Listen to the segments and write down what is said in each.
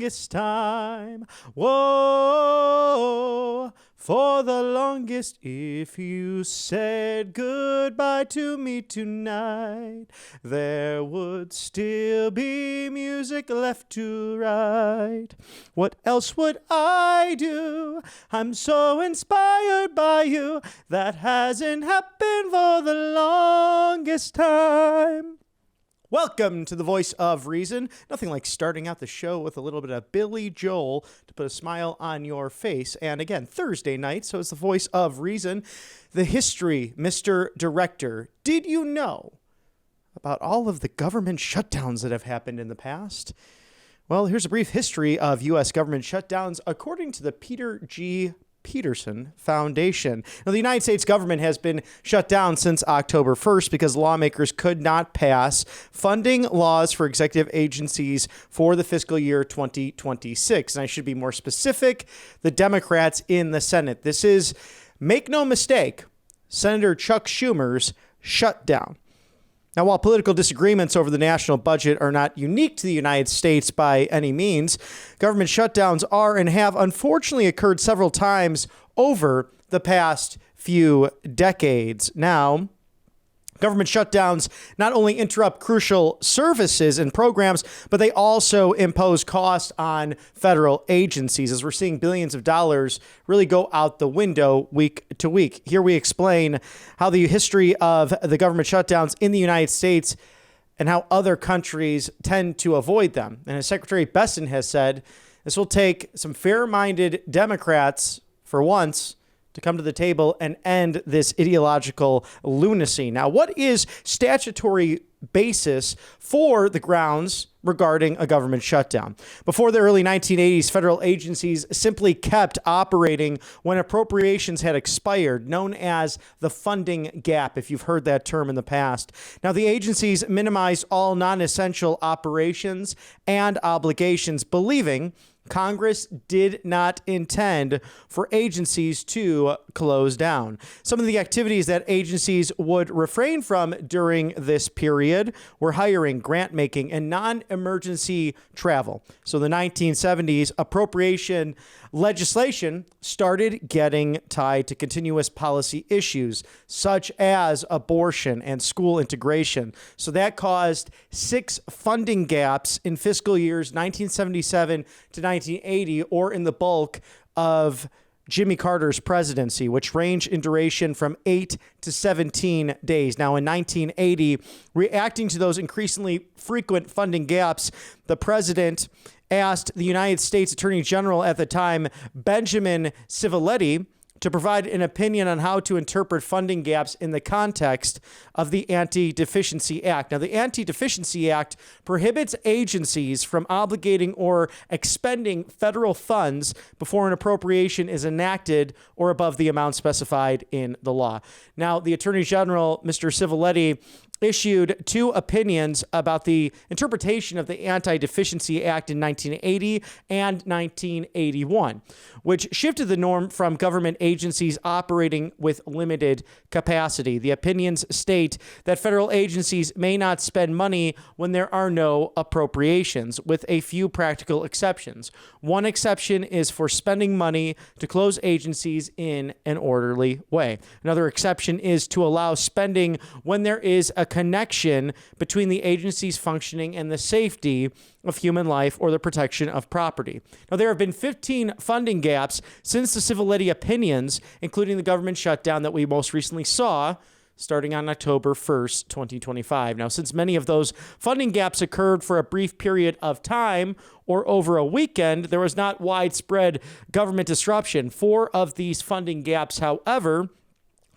longest time. Whoa, for the longest, if you said goodbye to me tonight, there would still be music left to write. What else would I do? I'm so inspired by you. That hasn't happened for the longest time. Welcome to the Voice of Reason. Nothing like starting out the show with a little bit of Billy Joel to put a smile on your face. And again, Thursday night, so it's the Voice of Reason. The history, Mr. Director. Did you know about all of the government shutdowns that have happened in the past? Well, here's a brief history of U.S. government shutdowns according to the Peter G. Peterson Foundation. Now, the United States government has been shut down since October 1st because lawmakers could not pass funding laws for executive agencies for the fiscal year 2026. And I should be more specific, the Democrats in the Senate. This is, make no mistake, Senator Chuck Schumer's shutdown. Now, while political disagreements over the national budget are not unique to the United States by any means, government shutdowns are and have unfortunately occurred several times over the past few decades. Now, government shutdowns not only interrupt crucial services and programs, but they also impose costs on federal agencies, as we're seeing billions of dollars really go out the window week to week. Here we explain how the history of the government shutdowns in the United States and how other countries tend to avoid them. And as Secretary Besson has said, this will take some fair-minded Democrats, for once, to come to the table and end this ideological lunacy. Now, what is statutory basis for the grounds regarding a government shutdown? Before the early 1980s, federal agencies simply kept operating when appropriations had expired, known as the funding gap, if you've heard that term in the past. Now, the agencies minimized all non-essential operations and obligations, believing Congress did not intend for agencies to close down. Some of the activities that agencies would refrain from during this period were hiring, grant making, and non-emergency travel. So the 1970s appropriation legislation started getting tied to continuous policy issues such as abortion and school integration. So that caused 6 funding gaps in fiscal years 1977 to 1980, or in the bulk of Jimmy Carter's presidency, which ranged in duration from 8 to 17 days. Now, in 1980, reacting to those increasingly frequent funding gaps, the president asked the United States Attorney General at the time, Benjamin Civiletti, to provide an opinion on how to interpret funding gaps in the context of the Anti-Deficiency Act. Now, the Anti-Deficiency Act prohibits agencies from obligating or expending federal funds before an appropriation is enacted or above the amount specified in the law. Now, the Attorney General, Mr. Civiletti, issued 2 opinions about the interpretation of the Anti-Deficiency Act in 1980 and 1981, which shifted the norm from government agencies operating with limited capacity. The opinions state that federal agencies may not spend money when there are no appropriations, with a few practical exceptions. One exception is for spending money to close agencies in an orderly way. Another exception is to allow spending when there is a connection between the agency's functioning and the safety of human life or the protection of property. Now, there have been 15 funding gaps since the Civiletti opinions, including the government shutdown that we most recently saw starting on October 1st, 2025. Now, since many of those funding gaps occurred for a brief period of time or over a weekend, there was not widespread government disruption. 4 of these funding gaps, however,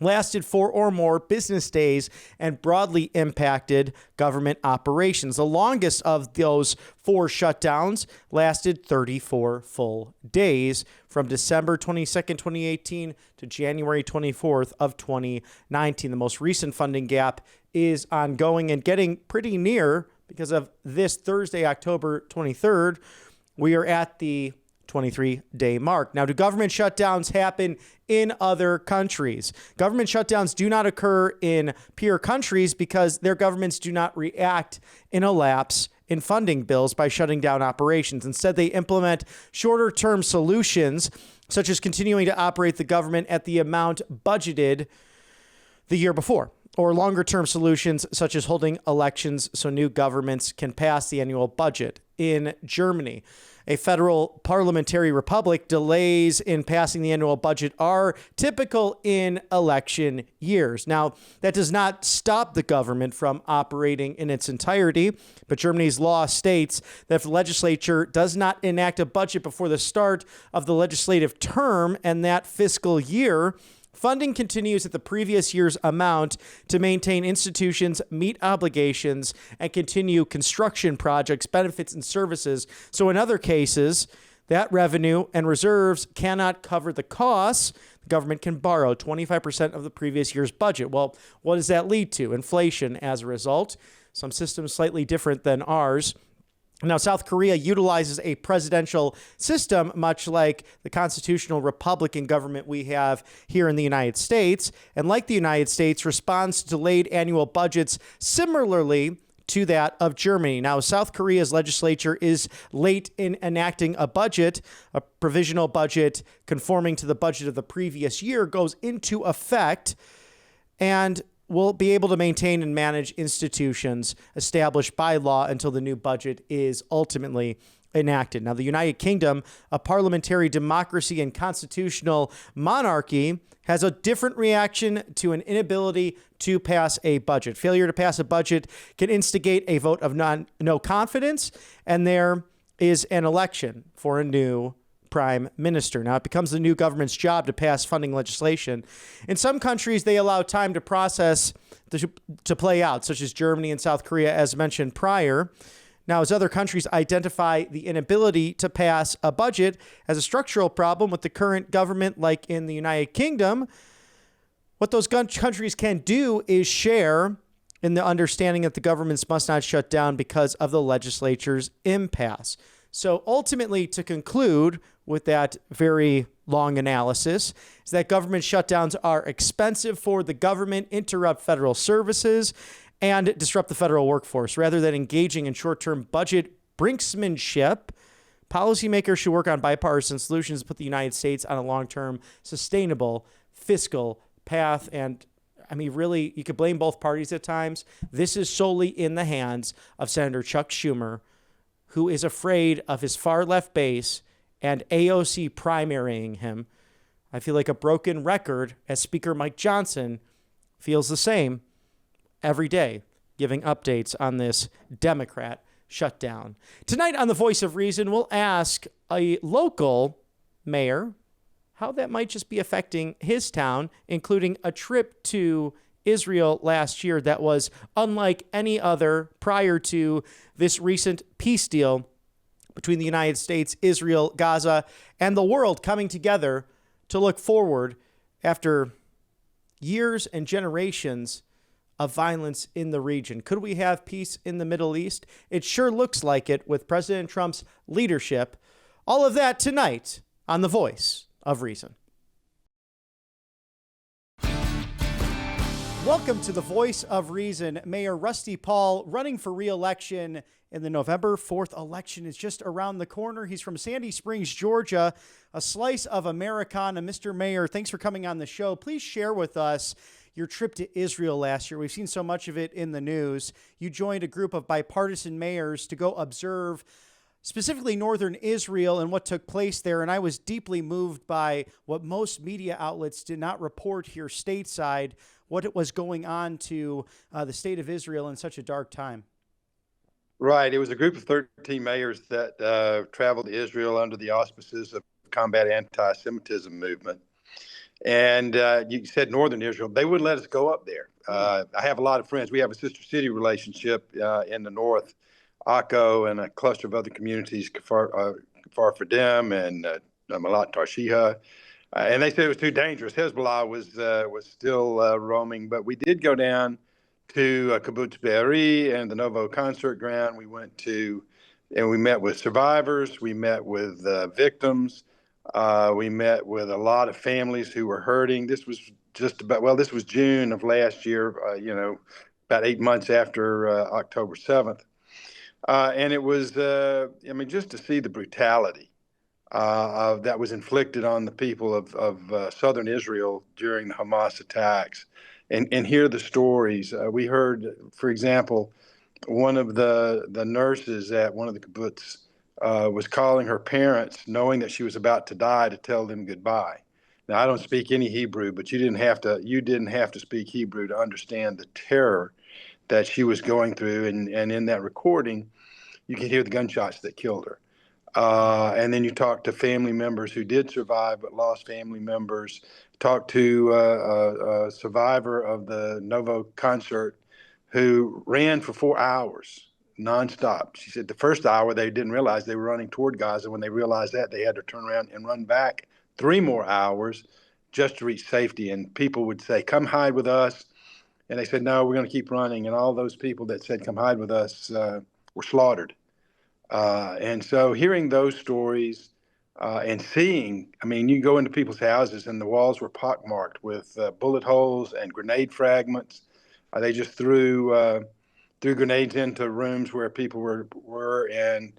lasted 4 or more business days and broadly impacted government operations. The longest of those 4 shutdowns lasted 34 full days, from December 22nd, 2018 to January 24th of 2019. The most recent funding gap is ongoing and getting pretty near because of this Thursday, October 23rd. We are at the 23-day mark. Now, do government shutdowns happen in other countries? Government shutdowns do not occur in peer countries because their governments do not react in a lapse in funding bills by shutting down operations. Instead, they implement shorter-term solutions, such as continuing to operate the government at the amount budgeted the year before, or longer-term solutions, such as holding elections so new governments can pass the annual budget. In Germany, a federal parliamentary republic, delays in passing the annual budget are typical in election years. Now, that does not stop the government from operating in its entirety, but Germany's law states that if the legislature does not enact a budget before the start of the legislative term and that fiscal year, funding continues at the previous year's amount to maintain institutions, meet obligations, and continue construction projects, benefits, and services. So in other cases, that revenue and reserves cannot cover the costs. The government can borrow 25% of the previous year's budget. Well, what does that lead to? Inflation as a result. Some systems slightly different than ours. Now, South Korea utilizes a presidential system, much like the constitutional Republican government we have here in the United States. And like the United States, responds to delayed annual budgets similarly to that of Germany. Now, South Korea's legislature is late in enacting a budget. A provisional budget conforming to the budget of the previous year goes into effect, and will be able to maintain and manage institutions established by law until the new budget is ultimately enacted. Now, the United Kingdom, a parliamentary democracy and constitutional monarchy, has a different reaction to an inability to pass a budget. Failure to pass a budget can instigate a vote of no confidence, and there is an election for a new prime minister. Now, it becomes the new government's job to pass funding legislation. In some countries, they allow time to process to play out, such as Germany and South Korea, as mentioned prior. Now, as other countries identify the inability to pass a budget as a structural problem with the current government, like in the United Kingdom, what those countries can do is share in the understanding that the governments must not shut down because of the legislature's impasse. So ultimately, to conclude with that very long analysis, is that government shutdowns are expensive for the government, interrupt federal services, and disrupt the federal workforce. Rather than engaging in short-term budget brinksmanship, policymakers should work on bipartisan solutions to put the United States on a long-term, sustainable fiscal path. And I mean, really, you could blame both parties at times. This is solely in the hands of Senator Chuck Schumer, who is afraid of his far-left base and AOC primarying him. I feel like a broken record, as Speaker Mike Johnson feels the same every day, giving updates on this Democrat shutdown. Tonight on The Voice of Reason, we'll ask a local mayor how that might just be affecting his town, including a trip to Israel last year that was unlike any other prior to this recent peace deal between the United States, Israel, Gaza, and the world coming together to look forward after years and generations of violence in the region. Could we have peace in the Middle East? It sure looks like it with President Trump's leadership. All of that tonight on The Voice of Reason. Welcome to The Voice of Reason. Mayor Rusty Paul running for re-election in the November 4th election is just around the corner. He's from Sandy Springs, Georgia, a slice of Americana. Mr. Mayor, thanks for coming on the show. Please share with us your trip to Israel last year. We've seen so much of it in the news. You joined a group of bipartisan mayors to go observe specifically northern Israel and what took place there. And I was deeply moved by what most media outlets did not report here stateside, what it was going on to the state of Israel in such a dark time. Right. It was a group of 13 mayors that traveled to Israel under the auspices of Combat Anti-Semitism movement. And you said northern Israel. They wouldn't let us go up there. I have a lot of friends. We have a sister city relationship in the north, Akko, and a cluster of other communities, Kfar Fadem and Malat Tarshiha. And they said it was too dangerous. Hezbollah was still roaming. But we did go down to Kibbutz Be'eri and the Novo concert ground. We went to And we met with survivors, we met with victims, we met with a lot of families who were hurting. This was this was June of last year, about 8 months after October 7th. And it was, just to see the brutality that was inflicted on the people of southern Israel during the Hamas attacks, and hear the stories. We heard, for example, one of the nurses at one of the kibbutz was calling her parents, knowing that she was about to die, to tell them goodbye. Now, I don't speak any Hebrew, but you didn't have to speak Hebrew to understand the terror that she was going through. And in that recording, you could hear the gunshots that killed her. And then you talk to family members who did survive but lost family members. Talk to a survivor of the Novo concert who ran for 4 hours nonstop. She said the first hour they didn't realize they were running toward Gaza. When they realized that, they had to turn around and run back 3 more hours just to reach safety. And people would say, "Come hide with us." And they said, "No, we're going to keep running." And all those people that said, "Come hide with us," were slaughtered. And so hearing those stories and seeing, you go into people's houses and the walls were pockmarked with bullet holes and grenade fragments. They just threw grenades into rooms where people were and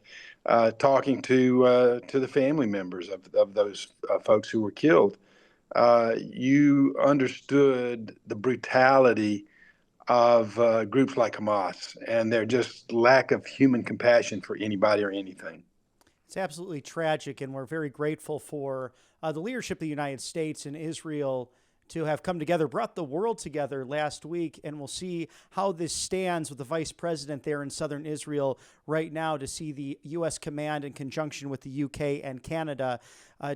talking to the family members of those folks who were killed. You understood the brutality of groups like Hamas and their just lack of human compassion for anybody or anything. It's absolutely tragic, and we're very grateful for the leadership of the United States and Israel to have come together, brought the world together last week, and we'll see how this stands with the vice president there in southern Israel right now to see the U.S. command in conjunction with the U.K. and Canada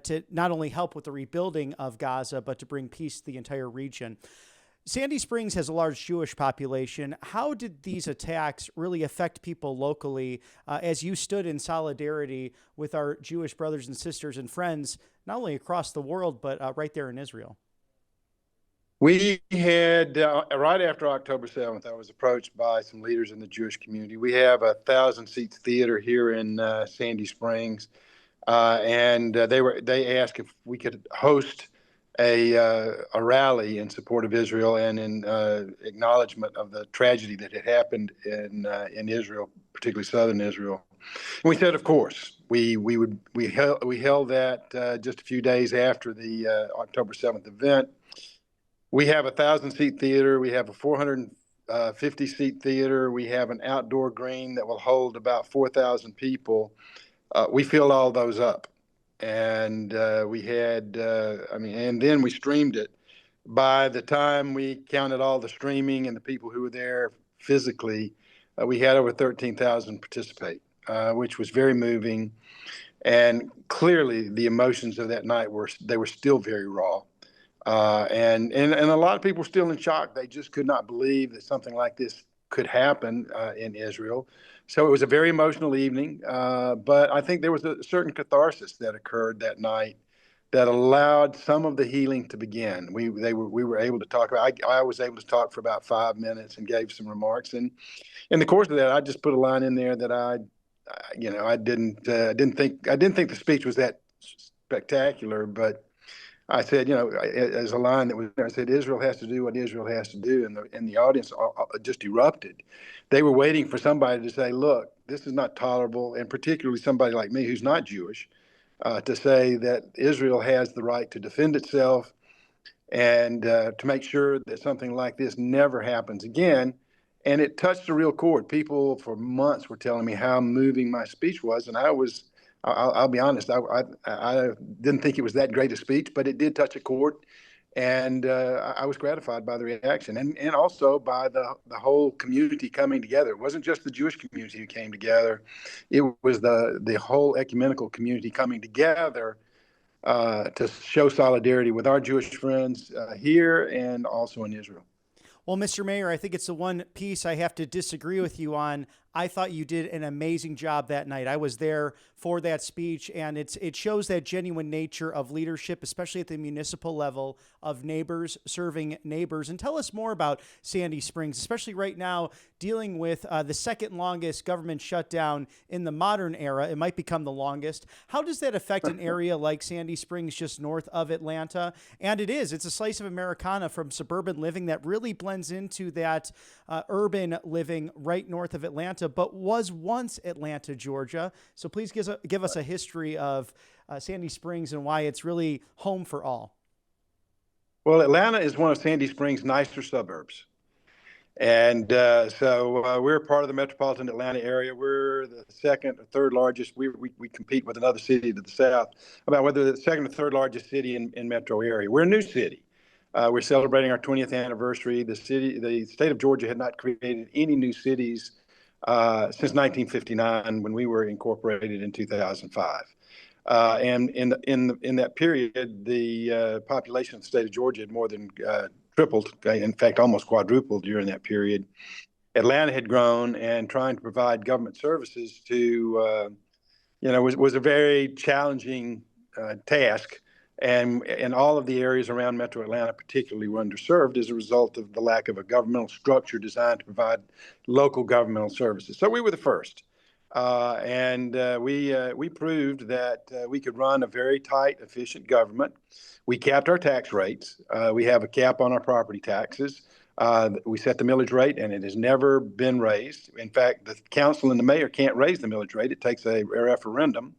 to not only help with the rebuilding of Gaza, but to bring peace to the entire region. Sandy Springs has a large Jewish population. How did these attacks really affect people locally as you stood in solidarity with our Jewish brothers and sisters and friends, not only across the world, but right there in Israel? We had, right after October 7th, I was approached by some leaders in the Jewish community. We have a 1,000-seat theater here in Sandy Springs, and they asked if we could host a rally in support of Israel and in acknowledgement of the tragedy that had happened in Israel, particularly southern Israel. And we said, of course, we held that just a few days after the October 7th event. We have a 1,000-seat theater. We have a 450-seat theater. We have an outdoor green that will hold about 4,000 people. We filled all those up. And we had, and then we streamed it. By the time we counted all the streaming and the people who were there physically, we had over 13,000 participate, which was very moving. And clearly the emotions of that night were still very raw. And a lot of people were still in shock. They just could not believe that something like this could happen in Israel. So it was a very emotional evening. But I think there was a certain catharsis that occurred that night that allowed some of the healing to begin. We were able to talk. I was able to talk for about 5 minutes and gave some remarks. And in the course of that, I just put a line in there that I didn't think the speech was that spectacular, but I said, as a line that was there, I said, Israel has to do what Israel has to do. And the audience just erupted. They were waiting for somebody to say, look, this is not tolerable. And particularly somebody like me who's not Jewish, to say that Israel has the right to defend itself and to make sure that something like this never happens again. And it touched a real chord. People for months were telling me how moving my speech was. And I'll be honest, I didn't think it was that great a speech, but it did touch a chord. And I was gratified by the reaction and also by the whole community coming together. It wasn't just the Jewish community who came together. It was the whole ecumenical community coming together to show solidarity with our Jewish friends here and also in Israel. Well, Mr. Mayor, I think it's the one piece I have to disagree with you on. I thought you did an amazing job that night. I was there for that speech, and it shows that genuine nature of leadership, especially at the municipal level, of neighbors serving neighbors. And tell us more about Sandy Springs, especially right now, dealing with the second longest government shutdown in the modern era. It might become the longest. How does that affect an area like Sandy Springs, just north of Atlanta? And it's a slice of Americana from suburban living that really blends into that urban living right north of Atlanta, but was once Atlanta, Georgia. So please give us a history of Sandy Springs and why it's really home for all. Well, Atlanta is one of Sandy Springs' nicer suburbs. And so we're part of the metropolitan Atlanta area. We're the second or third largest. We compete with another city to the south about whether the second or third largest city in metro area. We're a new city. We're celebrating our 20th anniversary. The state of Georgia had not created any new cities since 1959 when we were incorporated in 2005. And in that period, the population of the state of Georgia had more than tripled, in fact, almost quadrupled during that period. Atlanta had grown, and trying to provide government services to, was a very challenging task. And all of the areas around Metro Atlanta particularly were underserved as a result of the lack of a governmental structure designed to provide local governmental services. So we were the first. We proved that we could run a very tight, efficient government. We capped our tax rates. We have a cap on our property taxes. We set the millage rate, and it has never been raised. In fact, the council and the mayor can't raise the millage rate. It takes a referendum.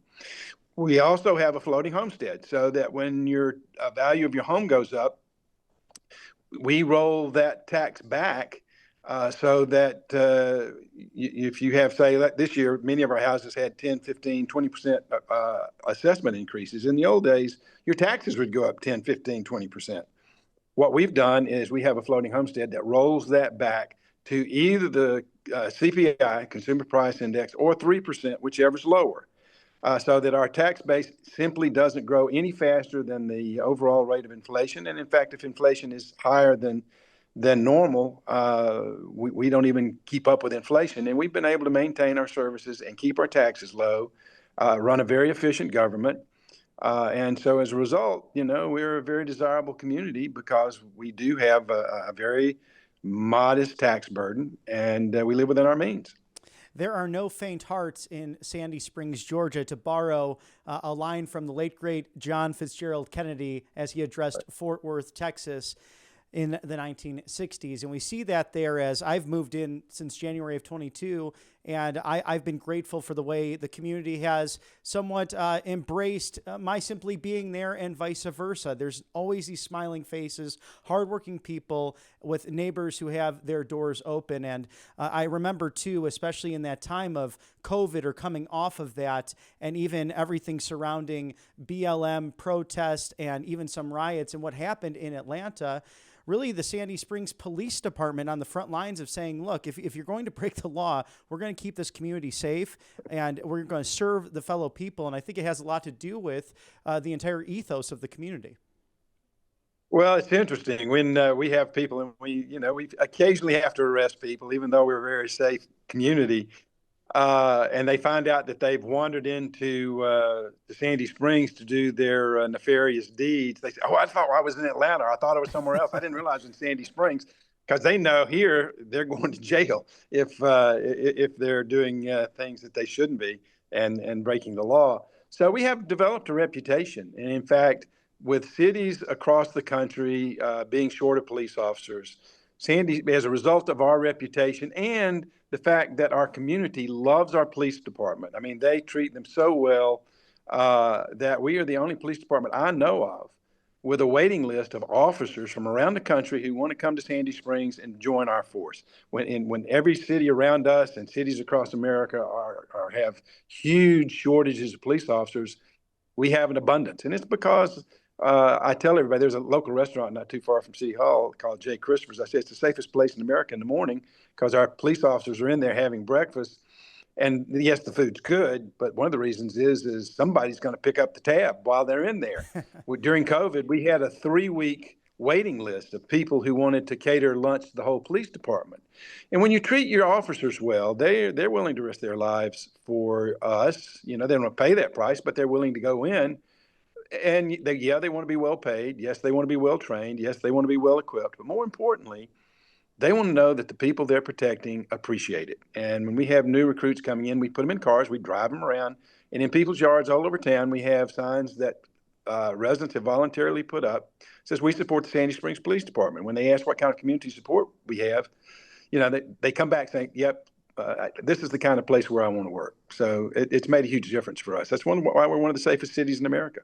We also have a floating homestead, so that when your value of your home goes up, we roll that tax back. So that if you have, say, like this year, many of our houses had 10, 15, 20% assessment increases. In the old days, your taxes would go up 10, 15, 20%. What we've done is we have a floating homestead that rolls that back to either the CPI, Consumer Price Index, or 3%, whichever's lower. So that our tax base simply doesn't grow any faster than the overall rate of inflation. And in fact, if inflation is higher than normal, we don't even keep up with inflation. And we've been able to maintain our services and keep our taxes low, run a very efficient government. And so as a result, we're a very desirable community because we do have a very modest tax burden, and we live within our means. There are no faint hearts in Sandy Springs, Georgia, to borrow a line from the late, great John Fitzgerald Kennedy as he addressed Fort Worth, Texas in the 1960s. And we see that there as I've moved in since January of 22, and I've been grateful for the way the community has somewhat embraced my simply being there and vice versa. There's always these smiling faces, hardworking people with neighbors who have their doors open. And I remember, too, especially in that time of COVID or coming off of that, and even everything surrounding BLM protest and even some riots and what happened in Atlanta, really the Sandy Springs Police Department on the front lines of saying, look, if you're going to break the law, we're going to keep this community safe and we're going to serve the fellow people. And I think it has a lot to do with the entire ethos of the community. Well, it's interesting when we have people and we occasionally have to arrest people, even though we're a very safe community. And they find out that they've wandered into the Sandy Springs to do their nefarious deeds. They say, "Oh, I thought I was in Atlanta. I thought I was somewhere else. I didn't realize in Sandy Springs," because they know here they're going to jail if they're doing things that they shouldn't be and breaking the law. So we have developed a reputation, and in fact, with cities across the country being short of police officers, Sandy, as a result of our reputation and the fact that our community loves our police department. I mean, they treat them so well that we are the only police department I know of with a waiting list of officers from around the country who want to come to Sandy Springs and join our force. When every city around us and cities across America have huge shortages of police officers, we have an abundance. And it's because I tell everybody there's a local restaurant not too far from City Hall called J. Christopher's. I say it's the safest place in America in the morning because our police officers are in there having breakfast. And yes, the food's good, but one of the reasons is somebody's going to pick up the tab while they're in there. During COVID, we had a 3-week waiting list of people who wanted to cater lunch to the whole police department. And when you treat your officers well, they're willing to risk their lives for us. They don't want to pay that price, but they're willing to go in. And they want to be well paid. Yes, they want to be well trained. Yes, they want to be well equipped. But more importantly, they want to know that the people they're protecting appreciate it. And when we have new recruits coming in, we put them in cars, we drive them around, and in people's yards all over town, we have signs that residents have voluntarily put up. It says we support the Sandy Springs Police Department. When they ask what kind of community support we have, they come back saying, "Yep, this is the kind of place where I want to work." So it's made a huge difference for us. That's why we're one of the safest cities in America.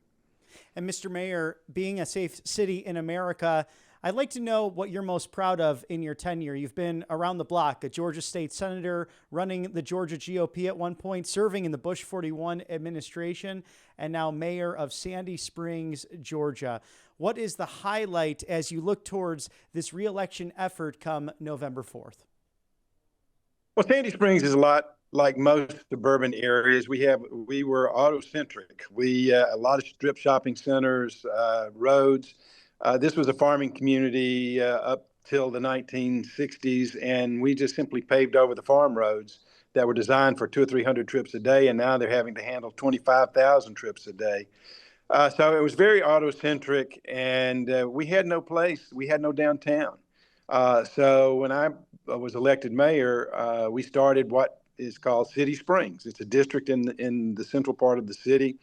And Mr. Mayor, being a safe city in America, I'd like to know what you're most proud of in your tenure. You've been around the block, a Georgia state senator, running the Georgia GOP at one point, serving in the Bush 41 administration, and now mayor of Sandy Springs, Georgia. What is the highlight as you look towards this reelection effort come November 4th? Well, Sandy Springs is a lot like most suburban areas. We were auto-centric. A lot of strip shopping centers, roads. This was a farming community up till the 1960s, and we just simply paved over the farm roads that were designed for 200 or 300 trips a day, and now they're having to handle 25,000 trips a day. So it was very auto-centric, and we had no place. We had no downtown. So when I was elected mayor, we started what is called City Springs. It's a district in the central part of the city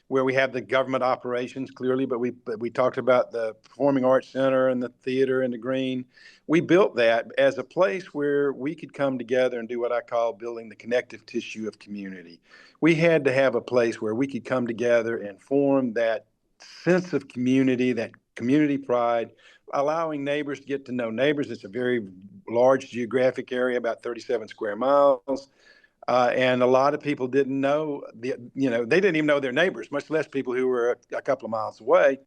where we have the government operations clearly, but we talked about the Performing Arts Center and the theater and the green. We built that as a place where we could come together and do what I call building the connective tissue of community. We had to have a place where we could come together and form that sense of community, that community pride, allowing neighbors to get to know neighbors. It's a very large geographic area, about 37 square miles. And a lot of people didn't know, they didn't even know their neighbors, much less people who were a couple of miles away.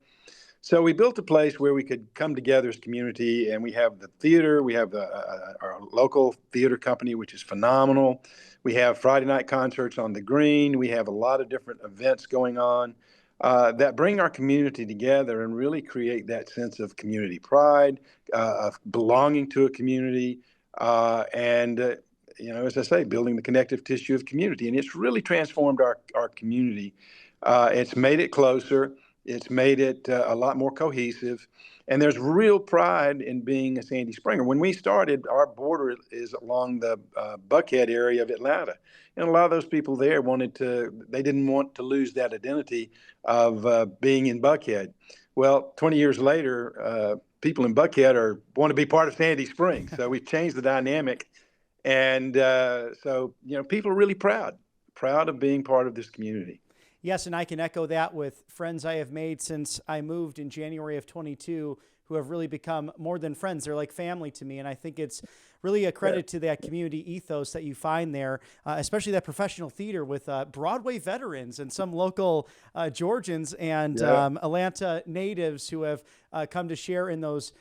So we built a place where we could come together as community, and we have the theater. We have our local theater company, which is phenomenal. We have Friday night concerts on the green. We have a lot of different events going on that bring our community together and really create that sense of community pride, of belonging to a community, as I say, building the connective tissue of community. And it's really transformed our community. It's made it closer. It's made it a lot more cohesive. And there's real pride in being a Sandy Springer. When we started, our border is along the Buckhead area of Atlanta. And a lot of those people there they didn't want to lose that identity of being in Buckhead. Well, 20 years later, people in Buckhead want to be part of Sandy Springs. So we've changed the dynamic. And so people are really proud of being part of this community. Yes, and I can echo that with friends I have made since I moved in January of 22 who have really become more than friends. They're like family to me, and I think it's really a credit to that community ethos that you find there, especially that professional theater with Broadway veterans and some local Georgians and Atlanta natives who have come to share in those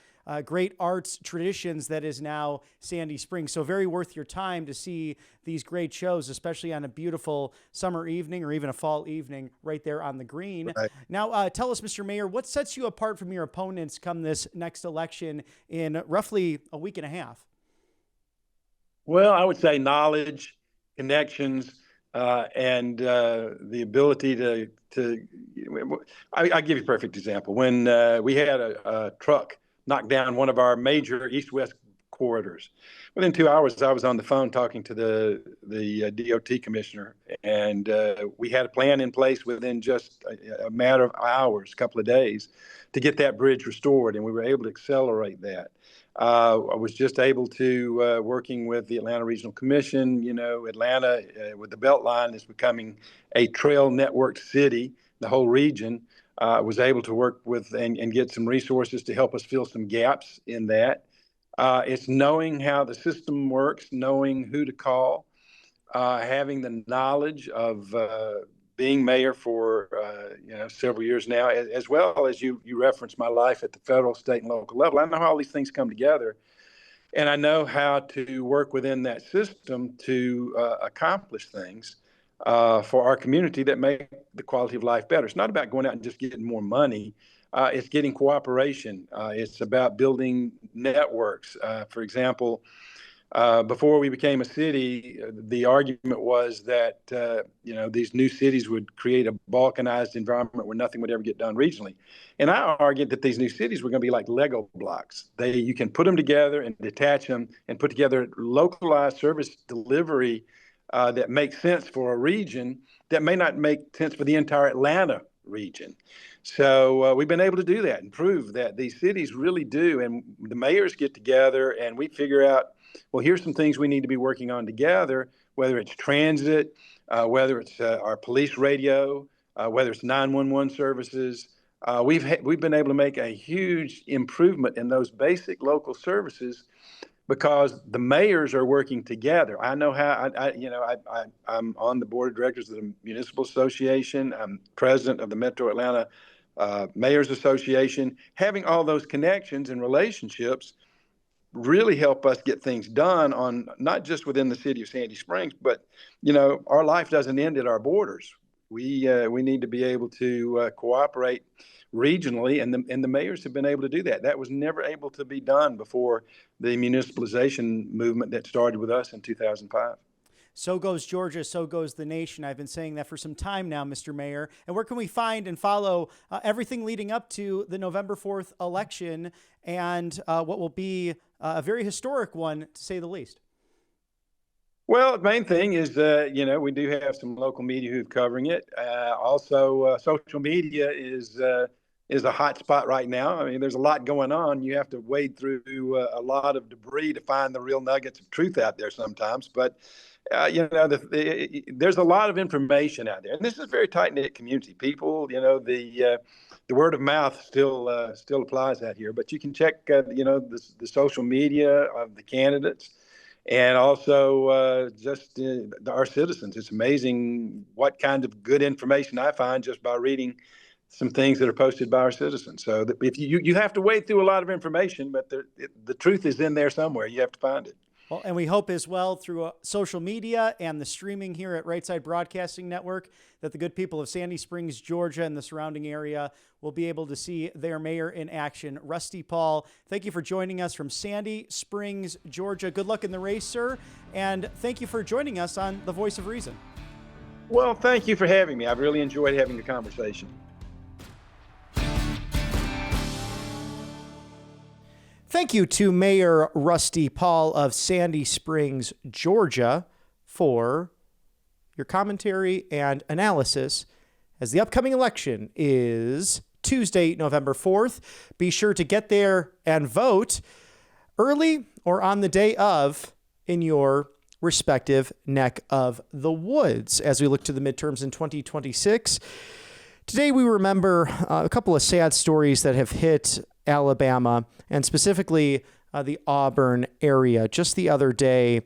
great arts traditions that is now Sandy Springs. So very worth your time to see these great shows, especially on a beautiful summer evening or even a fall evening right there on the green. Right. Now, tell us, Mr. Mayor, what sets you apart from your opponents come this next election in roughly a week and a half? Well, I would say knowledge, connections, and the ability to I'll give you a perfect example. When we had a truck knocked down one of our major east-west corridors. Within 2 hours, I was on the phone talking to the DOT commissioner, and we had a plan in place within just a matter of hours, a couple of days, to get that bridge restored, and we were able to accelerate that. I was just able to, working with the Atlanta Regional Commission, Atlanta with the Beltline is becoming a trail networked city, the whole region. Was able to work with and get some resources to help us fill some gaps in that. It's knowing how the system works, knowing who to call, having the knowledge of being mayor for several years now, as well as you referenced my life at the federal, state, and local level. I know how all these things come together, and I know how to work within that system to accomplish things for our community that make the quality of life better. It's not about going out and just getting more money. It's getting cooperation. It's about building networks. For example, before we became a city, the argument was that these new cities would create a balkanized environment where nothing would ever get done regionally. And I argued that these new cities were going to be like Lego blocks. You can put them together and detach them and put together localized service delivery that makes sense for a region that may not make sense for the entire Atlanta region. So we've been able to do that and prove that these cities really do. And the mayors get together and we figure out, well, here's some things we need to be working on together, whether it's transit, whether it's our police radio, whether it's 911 services. We've been able to make a huge improvement in those basic local services because the mayors are working together. I know how I'm on the board of directors of the Municipal Association. I'm president of the Metro Atlanta Mayors Association. Having all those connections and relationships really help us get things done on not just within the city of Sandy Springs, but our life doesn't end at our borders. We need to be able to cooperate regionally, and the mayors have been able to do that. That was never able to be done before the municipalization movement that started with us in 2005. So goes Georgia, so goes the nation. I've been saying that for some time now, Mr. Mayor. And where can we find and follow everything leading up to the November 4th election and what will be a very historic one, to say the least? Well, the main thing is, we do have some local media who's covering it. Also, social media is a hot spot right now. I mean, there's a lot going on. You have to wade through a lot of debris to find the real nuggets of truth out there sometimes. But there's a lot of information out there, and this is a very tight-knit community. People, the word of mouth still applies out here. But you can check, the social media of the candidates, and also just our citizens. It's amazing what kind of good information I find just by reading some things that are posted by our citizens. So if you have to wade through a lot of information, but the truth is in there somewhere. You have to find it. Well, and we hope as well through social media and the streaming here at Right Side Broadcasting Network that the good people of Sandy Springs, Georgia, and the surrounding area will be able to see their mayor in action. Rusty Paul, thank you for joining us from Sandy Springs, Georgia. Good luck in the race, sir. And thank you for joining us on The Voice of Reason. Well, thank you for having me. I've really enjoyed having the conversation. Thank you to Mayor Rusty Paul of Sandy Springs, Georgia, for your commentary and analysis as the upcoming election is Tuesday, November 4th. Be sure to get there and vote early or on the day of in your respective neck of the woods as we look to the midterms in 2026. Today, we remember a couple of sad stories that have hit Alabama, and specifically the Auburn area. Just the other day,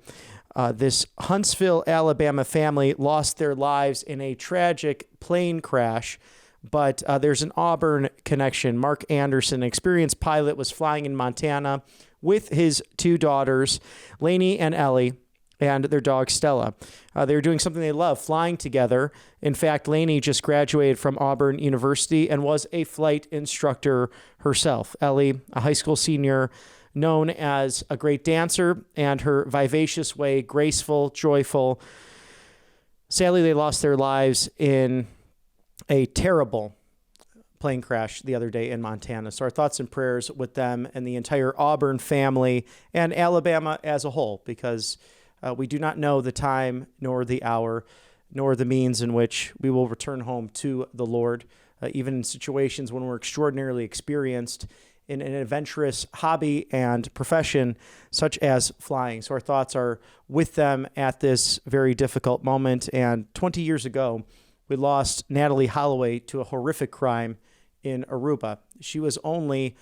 this Huntsville, Alabama family lost their lives in a tragic plane crash, but there's an Auburn connection. Mark Anderson, an experienced pilot, was flying in Montana with his two daughters, Lainey and Ellie, and their dog Stella. They were doing something they love, flying together. In fact, Lainey just graduated from Auburn University and was a flight instructor herself. Ellie, a high school senior, known as a great dancer, and her vivacious way, graceful, joyful. Sadly, they lost their lives in a terrible plane crash the other day in Montana. So our thoughts and prayers with them and the entire Auburn family and Alabama as a whole, because we do not know the time, nor the hour, nor the means in which we will return home to the Lord, even in situations when we're extraordinarily experienced in an adventurous hobby and profession such as flying. So our thoughts are with them at this very difficult moment. And 20 years ago, we lost Natalie Holloway to a horrific crime in Aruba. She was only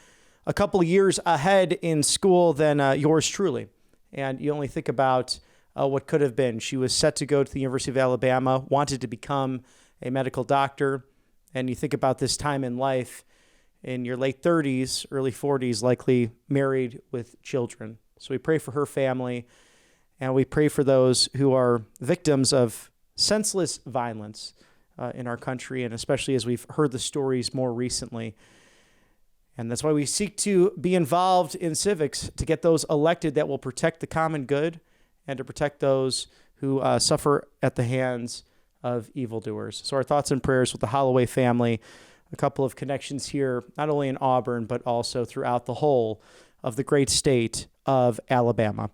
a couple of years ahead in school than yours truly. And you only think about what could have been. She was set to go to the University of Alabama, wanted to become a medical doctor. And you think about this time in life, in your late 30s, early 40s, likely married with children. So we pray for her family, and we pray for those who are victims of senseless violence in our country, and especially as we've heard the stories more recently. And that's why we seek to be involved in civics, to get those elected that will protect the common good and to protect those who suffer at the hands of evildoers. So our thoughts and prayers with the Holloway family, a couple of connections here, not only in Auburn, but also throughout the whole of the great state of Alabama.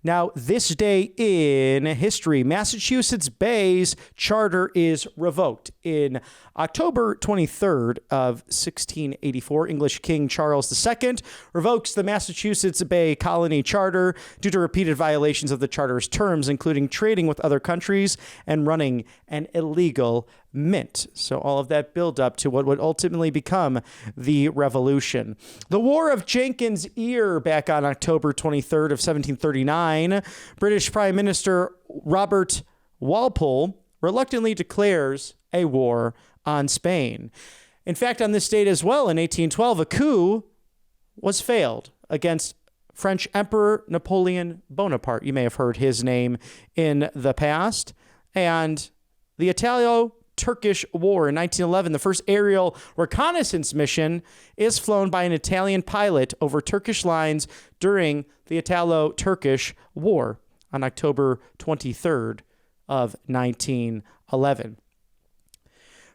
Now, this day in history, Massachusetts Bay's charter is revoked. In October 23rd of 1684, English King Charles II revokes the Massachusetts Bay Colony Charter due to repeated violations of the charter's terms, including trading with other countries and running an illegal mint. So all of that build up to what would ultimately become the Revolution. The War of Jenkins' Ear back on October 23rd of 1739, British Prime Minister Robert Walpole reluctantly declares a war on Spain. In fact, on this date as well, in 1812, a coup was failed against French Emperor Napoleon Bonaparte. You may have heard his name in the past. And the Italo-Turkish War in 1911, the first aerial reconnaissance mission is flown by an Italian pilot over Turkish lines during the Italo-Turkish War on October 23rd of 1911.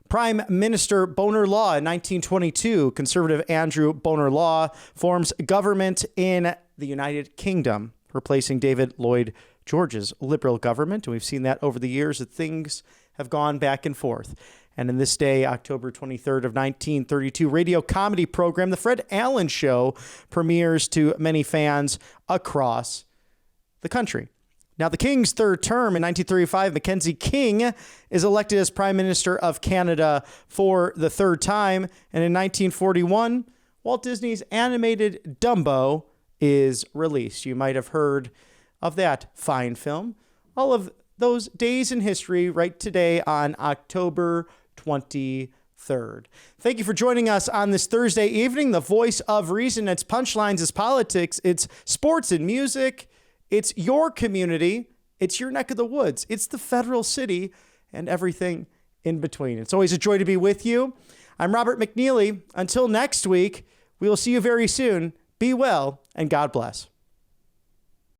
Prime Minister Bonar Law in 1922, conservative Andrew Bonar Law forms government in the United Kingdom, replacing David Lloyd George's liberal government. And we've seen that over the years that things have gone back and forth. And in this day, October 23rd of 1932, radio comedy program The Fred Allen Show premieres to many fans across the country. Now, the King's third term in 1935, Mackenzie King is elected as Prime Minister of Canada for the third time. And in 1941, Walt Disney's animated Dumbo is released. You might have heard of that fine film. All of those days in history right today on October 23rd. Thank you for joining us on this Thursday evening. The voice of reason. It's punchlines, it's politics, it's sports and music. It's your community. It's your neck of the woods. It's the federal city and everything in between. It's always a joy to be with you. I'm Robert McNeily. Until next week, we will see you very soon. Be well and God bless.